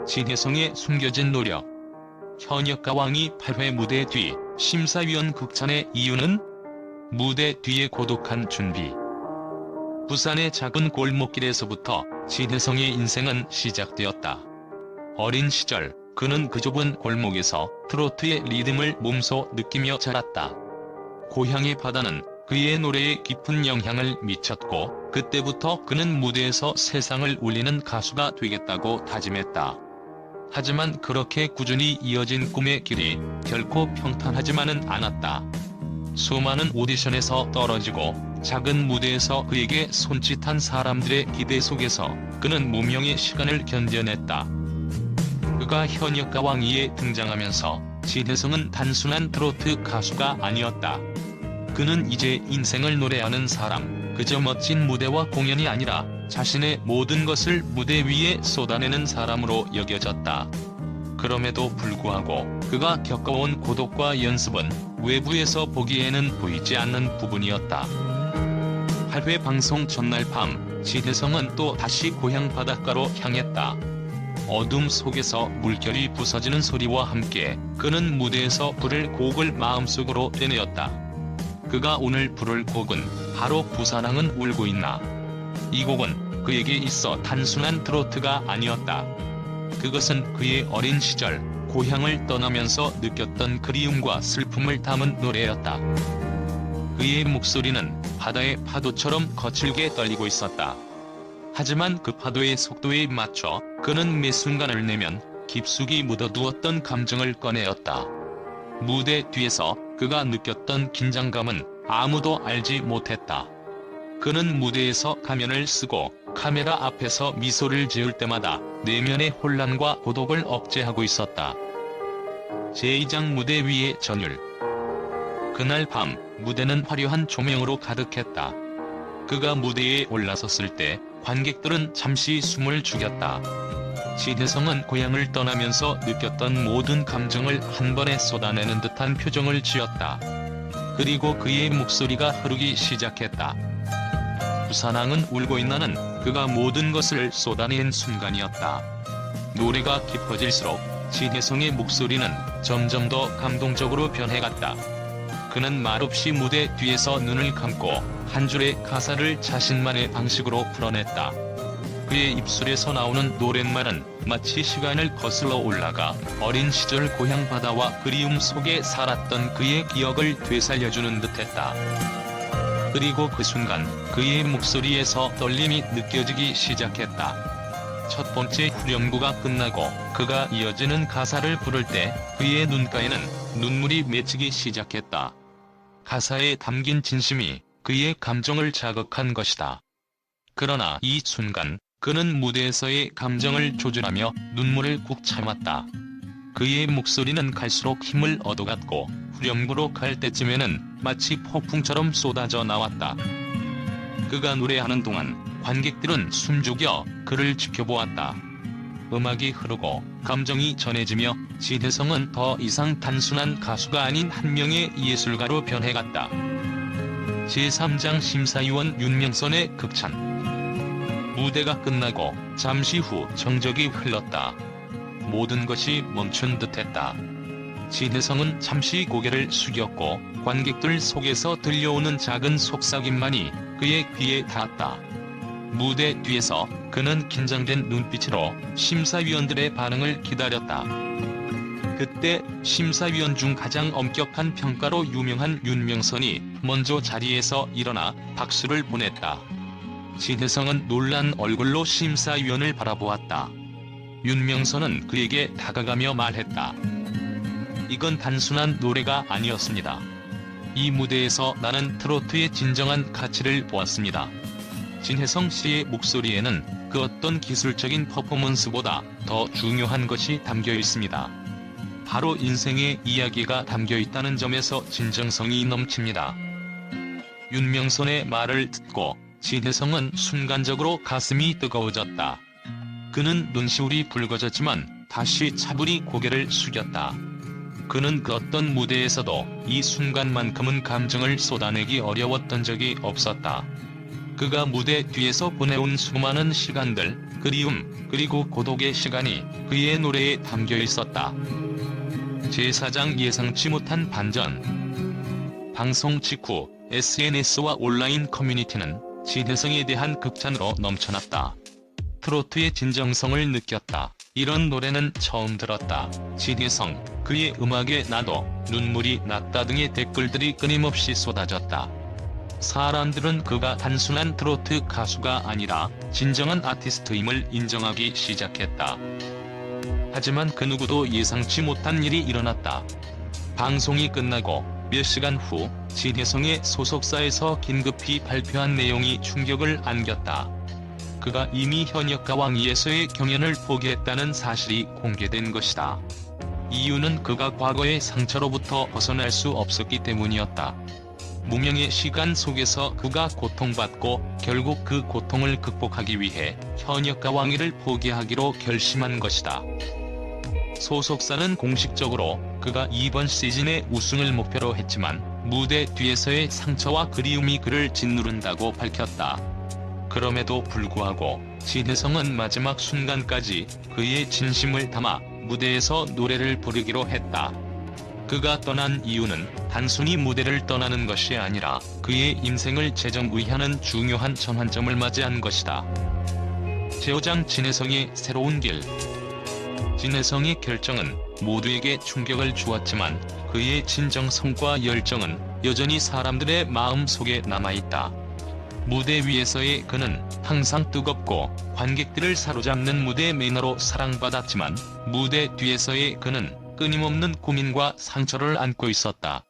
진혜성의 숨겨진 노력. 현역가왕이 8회 무대 뒤 심사위원 극찬의 이유는? 무대 뒤의 고독한 준비. 부산의 작은 골목길에서부터 진혜성의 인생은 시작되었다. 어린 시절 그는 그 좁은 골목에서 트로트의 리듬을 몸소 느끼며 자랐다. 고향의 바다는 그의 노래에 깊은 영향을 미쳤고 그때부터 그는 무대에서 세상을 울리는 가수가 되겠다고 다짐했다. 하지만 그렇게 꾸준히 이어진 꿈의 길이 결코 평탄하지만은 않았다. 수많은 오디션에서 떨어지고 작은 무대에서 그에게 손짓한 사람들의 기대 속에서 그는 무명의 시간을 견뎌냈다. 그가 현역가왕 2에 등장하면서 진혜성은 단순한 트로트 가수가 아니었다. 그는 이제 인생을 노래하는 사람, 그저 멋진 무대와 공연이 아니라 자신의 모든 것을 무대 위에 쏟아내는 사람으로 여겨졌다. 그럼에도 불구하고 그가 겪어온 고독과 연습은 외부에서 보기에는 보이지 않는 부분이었다. 8회 방송 전날 밤, 진혜성은 또 다시 고향 바닷가로 향했다. 어둠 속에서 물결이 부서지는 소리와 함께 그는 무대에서 부를 곡을 마음속으로 되뇌었다. 그가 오늘 부를 곡은 바로 부산항은 울고 있나. 이 곡은 그에게 있어 단순한 트로트가 아니었다. 그것은 그의 어린 시절 고향을 떠나면서 느꼈던 그리움과 슬픔을 담은 노래였다. 그의 목소리는 바다의 파도처럼 거칠게 떨리고 있었다. 하지만 그 파도의 속도에 맞춰 그는 매 순간을 내면 깊숙이 묻어두었던 감정을 꺼내었다. 무대 뒤에서 그가 느꼈던 긴장감은 아무도 알지 못했다. 그는 무대에서 가면을 쓰고 카메라 앞에서 미소를 지을 때마다 내면의 혼란과 고독을 억제하고 있었다. 제2장 무대 위의 전율. 그날 밤 무대는 화려한 조명으로 가득했다. 그가 무대에 올라섰을 때 관객들은 잠시 숨을 죽였다. 진혜성은 고향을 떠나면서 느꼈던 모든 감정을 한 번에 쏟아내는 듯한 표정을 지었다. 그리고 그의 목소리가 흐르기 시작했다. 부산항은 울고 있나는 그가 모든 것을 쏟아낸 순간이었다. 노래가 깊어질수록 진혜성의 목소리는 점점 더 감동적으로 변해갔다. 그는 말없이 무대 뒤에서 눈을 감고 한 줄의 가사를 자신만의 방식으로 풀어냈다. 그의 입술에서 나오는 노랫말은 마치 시간을 거슬러 올라가 어린 시절 고향 바다와 그리움 속에 살았던 그의 기억을 되살려주는 듯했다. 그리고 그 순간 그의 목소리에서 떨림이 느껴지기 시작했다. 첫 번째 후렴구가 끝나고 그가 이어지는 가사를 부를 때 그의 눈가에는 눈물이 맺히기 시작했다. 가사에 담긴 진심이 그의 감정을 자극한 것이다. 그러나 이 순간 그는 무대에서의 감정을 조절하며 눈물을 꾹 참았다. 그의 목소리는 갈수록 힘을 얻어갔고 후렴구로 갈 때쯤에는 마치 폭풍처럼 쏟아져 나왔다. 그가 노래하는 동안 관객들은 숨죽여 그를 지켜보았다. 음악이 흐르고 감정이 전해지며 진혜성은 더 이상 단순한 가수가 아닌 한 명의 예술가로 변해갔다. 제3장 심사위원 윤명선의 극찬. 무대가 끝나고 잠시 후 정적이 흘렀다. 모든 것이 멈춘 듯했다. 진혜성은 잠시 고개를 숙였고 관객들 속에서 들려오는 작은 속삭임만이 그의 귀에 닿았다. 무대 뒤에서 그는 긴장된 눈빛으로 심사위원들의 반응을 기다렸다. 그때 심사위원 중 가장 엄격한 평가로 유명한 윤명선이 먼저 자리에서 일어나 박수를 보냈다. 진혜성은 놀란 얼굴로 심사위원을 바라보았다. 윤명선은 그에게 다가가며 말했다. 이건 단순한 노래가 아니었습니다. 이 무대에서 나는 트로트의 진정한 가치를 보았습니다. 진혜성 씨의 목소리에는 그 어떤 기술적인 퍼포먼스보다 더 중요한 것이 담겨 있습니다. 바로 인생의 이야기가 담겨 있다는 점에서 진정성이 넘칩니다. 윤명선의 말을 듣고 진혜성은 순간적으로 가슴이 뜨거워졌다. 그는 눈시울이 붉어졌지만 다시 차분히 고개를 숙였다. 그는 그 어떤 무대에서도 이 순간만큼은 감정을 쏟아내기 어려웠던 적이 없었다. 그가 무대 뒤에서 보내온 수많은 시간들, 그리움, 그리고 고독의 시간이 그의 노래에 담겨 있었다. 제4장 예상치 못한 반전. 방송 직후 SNS와 온라인 커뮤니티는 진혜성에 대한 극찬으로 넘쳐났다. 트로트의 진정성을 느꼈다. 이런 노래는 처음 들었다. 진혜성, 그의 음악에 나도 눈물이 났다 등의 댓글들이 끊임없이 쏟아졌다. 사람들은 그가 단순한 트로트 가수가 아니라 진정한 아티스트임을 인정하기 시작했다. 하지만 그 누구도 예상치 못한 일이 일어났다. 방송이 끝나고 몇 시간 후 진혜성의 소속사에서 긴급히 발표한 내용이 충격을 안겼다. 그가 이미 현역가왕이에서의 경연을 포기했다는 사실이 공개된 것이다. 이유는 그가 과거의 상처로부터 벗어날 수 없었기 때문이었다. 무명의 시간 속에서 그가 고통받고 결국 그 고통을 극복하기 위해 현역가왕위를 포기하기로 결심한 것이다. 소속사는 공식적으로 그가 이번 시즌의 우승을 목표로 했지만 무대 뒤에서의 상처와 그리움이 그를 짓누른다고 밝혔다. 그럼에도 불구하고 진혜성은 마지막 순간까지 그의 진심을 담아 무대에서 노래를 부르기로 했다. 그가 떠난 이유는 단순히 무대를 떠나는 것이 아니라 그의 인생을 재정의하는 중요한 전환점을 맞이한 것이다. 제5장 진혜성의 새로운 길. 진혜성의 결정은 모두에게 충격을 주었지만 그의 진정성과 열정은 여전히 사람들의 마음 속에 남아있다. 무대 위에서의 그는 항상 뜨겁고 관객들을 사로잡는 무대 매너로 사랑받았지만 무대 뒤에서의 그는 끊임없는 고민과 상처를 안고 있었다.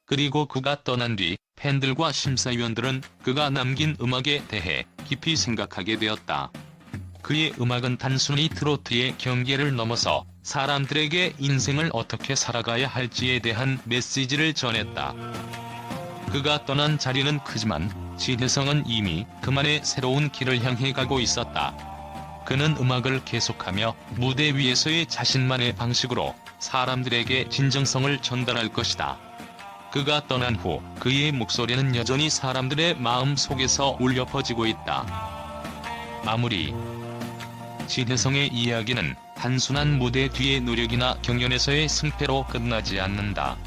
그리고 그가 떠난 뒤 팬들과 심사위원들은 그가 남긴 음악에 대해 깊이 생각하게 되었다. 그의 음악은 단순히 트로트의 경계를 넘어서 사람들에게 인생을 어떻게 살아가야 할지에 대한 메시지를 전했다. 그가 떠난 자리는 크지만 진혜성은 이미 그만의 새로운 길을 향해 가고 있었다. 그는 음악을 계속하며 무대 위에서의 자신만의 방식으로 사람들에게 진정성을 전달할 것이다. 그가 떠난 후 그의 목소리는 여전히 사람들의 마음 속에서 울려 퍼지고 있다. 마무리. 진혜성의 이야기는 단순한 무대 뒤의 노력이나 경연에서의 승패로 끝나지 않는다.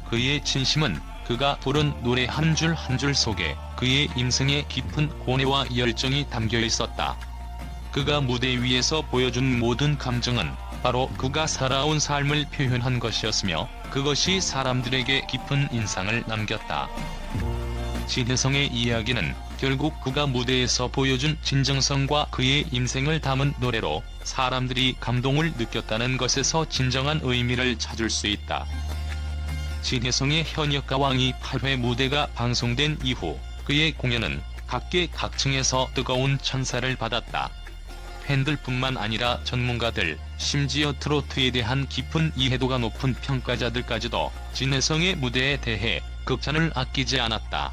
그의 진심은 그가 부른 노래 한 줄 한 줄 속에 그의 인생의 깊은 고뇌와 열정이 담겨 있었다. 그가 무대 위에서 보여준 모든 감정은 바로 그가 살아온 삶을 표현한 것이었으며 그것이 사람들에게 깊은 인상을 남겼다. 진혜성의 이야기는 결국 그가 무대에서 보여준 진정성과 그의 인생을 담은 노래로 사람들이 감동을 느꼈다는 것에서 진정한 의미를 찾을 수 있다. 진혜성의 현역가왕이 8회 무대가 방송된 이후 그의 공연은 각계각층에서 뜨거운 찬사를 받았다. 팬들뿐만 아니라 전문가들, 심지어 트로트에 대한 깊은 이해도가 높은 평가자들까지도 진혜성의 무대에 대해 극찬을 아끼지 않았다.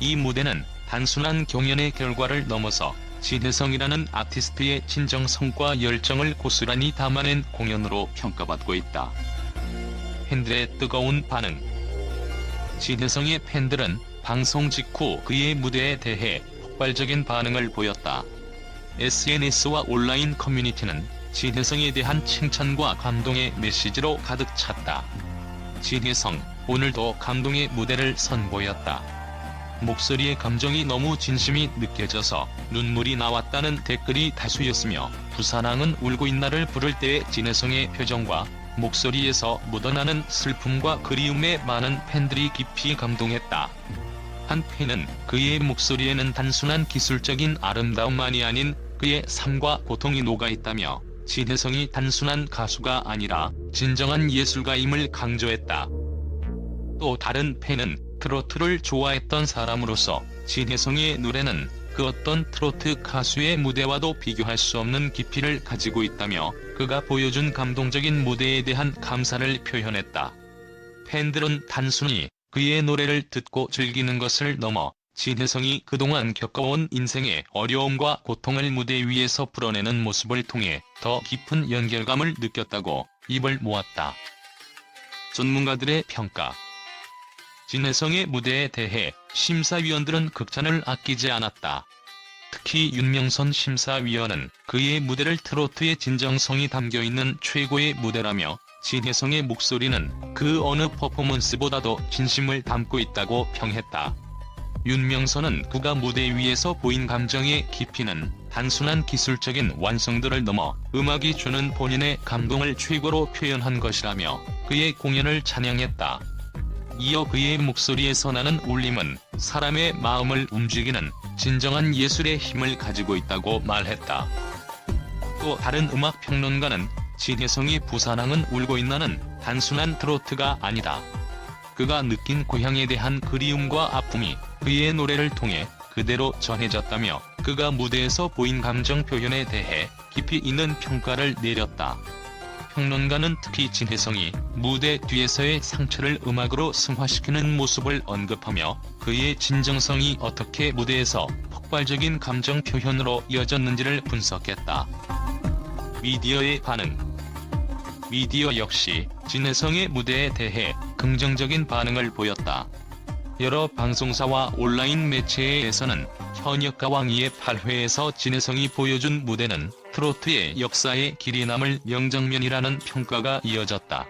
이 무대는 단순한 경연의 결과를 넘어서 진혜성이라는 아티스트의 진정성과 열정을 고스란히 담아낸 공연으로 평가받고 있다. 팬들의 뜨거운 반응. 진혜성의 팬들은 방송 직후 그의 무대에 대해 폭발적인 반응을 보였다. SNS와 온라인 커뮤니티는 진혜성에 대한 칭찬과 감동의 메시지로 가득 찼다. 진혜성, 오늘도 감동의 무대를 선보였다. 목소리의 감정이 너무 진심이 느껴져서 눈물이 나왔다는 댓글이 다수였으며 부산항은 울고 있나를 부를 때의 진혜성의 표정과 목소리에서 묻어나는 슬픔과 그리움에 많은 팬들이 깊이 감동했다. 한 팬은 그의 목소리에는 단순한 기술적인 아름다움만이 아닌 그의 삶과 고통이 녹아있다며 진혜성이 단순한 가수가 아니라 진정한 예술가임을 강조했다. 또 다른 팬은 트로트를 좋아했던 사람으로서 진혜성의 노래는 그 어떤 트로트 가수의 무대와도 비교할 수 없는 깊이를 가지고 있다며 그가 보여준 감동적인 무대에 대한 감사를 표현했다. 팬들은 단순히 그의 노래를 듣고 즐기는 것을 넘어 진혜성이 그동안 겪어온 인생의 어려움과 고통을 무대 위에서 풀어내는 모습을 통해 더 깊은 연결감을 느꼈다고 입을 모았다. 전문가들의 평가. 진혜성의 무대에 대해 심사위원들은 극찬을 아끼지 않았다. 특히 윤명선 심사위원은 그의 무대를 트로트의 진정성이 담겨있는 최고의 무대라며 진혜성의 목소리는 그 어느 퍼포먼스보다도 진심을 담고 있다고 평했다. 윤명선은 그가 무대 위에서 보인 감정의 깊이는 단순한 기술적인 완성도를 넘어 음악이 주는 본인의 감동을 최고로 표현한 것이라며 그의 공연을 찬양했다. 이어 그의 목소리에서 나는 울림은 사람의 마음을 움직이는 진정한 예술의 힘을 가지고 있다고 말했다. 또 다른 음악평론가는 진혜성이 부산항은 울고 있나는 단순한 트로트가 아니다. 그가 느낀 고향에 대한 그리움과 아픔이 그의 노래를 통해 그대로 전해졌다며 그가 무대에서 보인 감정 표현에 대해 깊이 있는 평가를 내렸다. 평론가는 특히 진혜성이 무대 뒤에서의 상처를 음악으로 승화시키는 모습을 언급하며 그의 진정성이 어떻게 무대에서 폭발적인 감정 표현으로 이어졌는지를 분석했다. 미디어의 반응. 미디어 역시 진혜성의 무대에 대해 긍정적인 반응을 보였다. 여러 방송사와 온라인 매체에서는 현역가 왕이의 8회에서 진혜성이 보여준 무대는 트로트의 역사에 길이 남을 명장면이라는 평가가 이어졌다.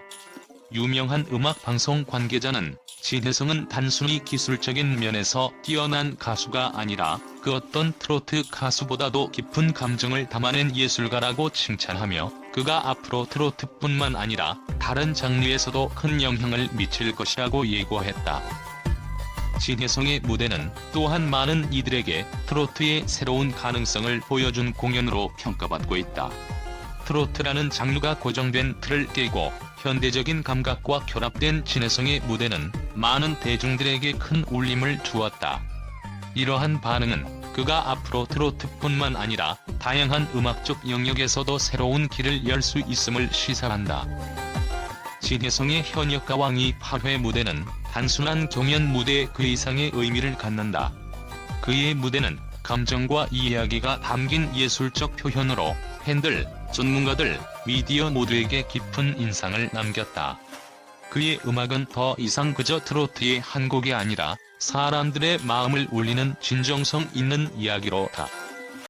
유명한 음악방송 관계자는 진혜성은 단순히 기술적인 면에서 뛰어난 가수가 아니라 그 어떤 트로트 가수보다도 깊은 감정을 담아낸 예술가라고 칭찬하며 그가 앞으로 트로트뿐만 아니라 다른 장르에서도 큰 영향을 미칠 것이라고 예고했다. 진혜성의 무대는 또한 많은 이들에게 트로트의 새로운 가능성을 보여준 공연으로 평가받고 있다. 트로트라는 장르가 고정된 틀을 깨고 현대적인 감각과 결합된 진혜성의 무대는 많은 대중들에게 큰 울림을 주었다. 이러한 반응은 그가 앞으로 트로트뿐만 아니라 다양한 음악적 영역에서도 새로운 길을 열 수 있음을 시사한다. 진혜성의 현역가 왕이 8회 무대는 단순한 경연 무대 그 이상의 의미를 갖는다. 그의 무대는 감정과 이야기가 담긴 예술적 표현으로 팬들, 전문가들, 미디어 모두에게 깊은 인상을 남겼다. 그의 음악은 더 이상 그저 트로트의 한 곡이 아니라 사람들의 마음을 울리는 진정성 있는 이야기로다.